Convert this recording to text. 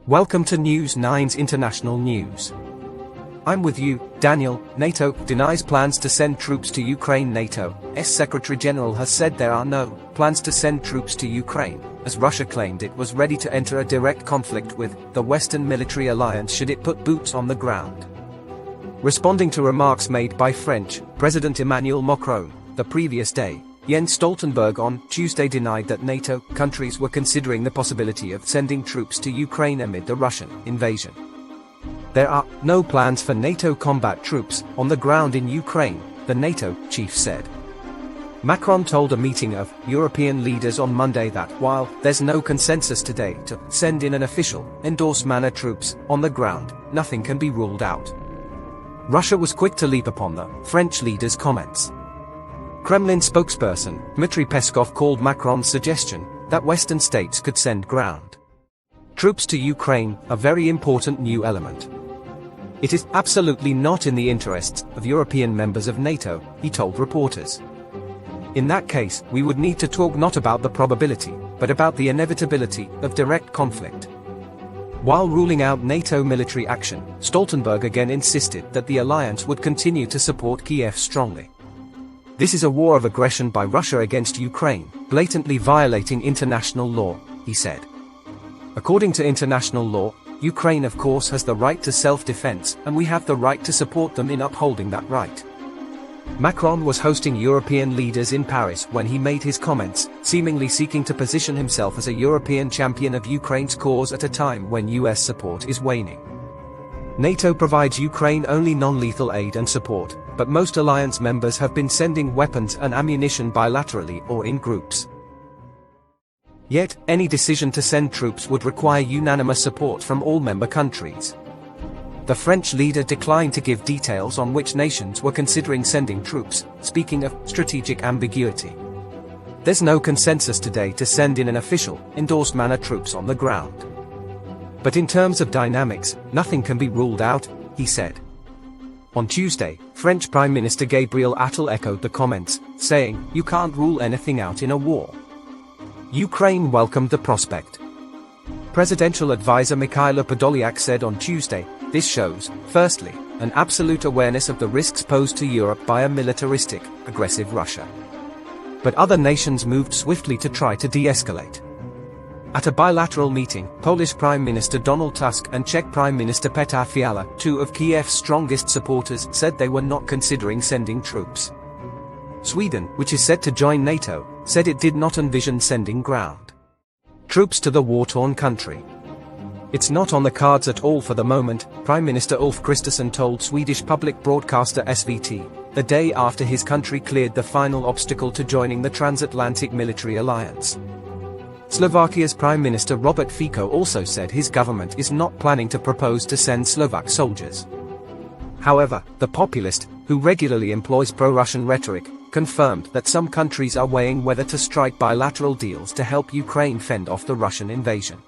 Welcome to News 9's International News. I'm with you, Daniel. NATO denies plans to send troops to Ukraine. NATO's Secretary General has said there are no plans to send troops to Ukraine, as Russia claimed it was ready to enter a direct conflict with the Western military alliance should it put boots on the ground. Responding to remarks made by French President Emmanuel Macron the previous day, Jens Stoltenberg on Tuesday denied that NATO countries were considering the possibility of sending troops to Ukraine amid the Russian invasion. There are no plans for NATO combat troops on the ground in Ukraine, the NATO chief said. Macron told a meeting of European leaders on Monday that while there's no consensus today to send in an official, endorsed manner troops on the ground, nothing can be ruled out. Russia was quick to leap upon the French leader's comments. Kremlin spokesperson Dmitry Peskov called Macron's suggestion that Western states could send ground troops to Ukraine a very important new element. It is absolutely not in the interests of European members of NATO, he told reporters. In that case, we would need to talk not about the probability, but about the inevitability of direct conflict. While ruling out NATO military action, Stoltenberg again insisted that the alliance would continue to support Kiev strongly. This is a war of aggression by Russia against Ukraine, blatantly violating international law, he said. According to international law, Ukraine of course has the right to self-defense, and we have the right to support them in upholding that right. Macron was hosting European leaders in Paris when he made his comments, seemingly seeking to position himself as a European champion of Ukraine's cause at a time when US support is waning. NATO provides Ukraine only non-lethal aid and support, but most alliance members have been sending weapons and ammunition bilaterally or in groups. Yet, any decision to send troops would require unanimous support from all member countries. The French leader declined to give details on which nations were considering sending troops, speaking of strategic ambiguity. There's no consensus today to send in an official, endorsed manner troops on the ground. But in terms of dynamics, nothing can be ruled out, he said. On Tuesday, French Prime Minister Gabriel Attal echoed the comments, saying, "You can't rule anything out in a war." Ukraine welcomed the prospect. Presidential advisor Mikhailo Podolyak said on Tuesday, "This shows, firstly, an absolute awareness of the risks posed to Europe by a militaristic, aggressive Russia. But other nations moved swiftly to try to de-escalate." At a bilateral meeting, Polish Prime Minister Donald Tusk and Czech Prime Minister Petr Fiala, two of Kiev's strongest supporters, said they were not considering sending troops. Sweden, which is set to join NATO, said it did not envision sending ground troops to the war-torn country. "It's not on the cards at all for the moment," Prime Minister Ulf Kristersson told Swedish public broadcaster SVT, the day after his country cleared the final obstacle to joining the transatlantic military alliance. Slovakia's Prime Minister Robert Fico also said his government is not planning to propose to send Slovak soldiers. However, the populist, who regularly employs pro-Russian rhetoric, confirmed that some countries are weighing whether to strike bilateral deals to help Ukraine fend off the Russian invasion.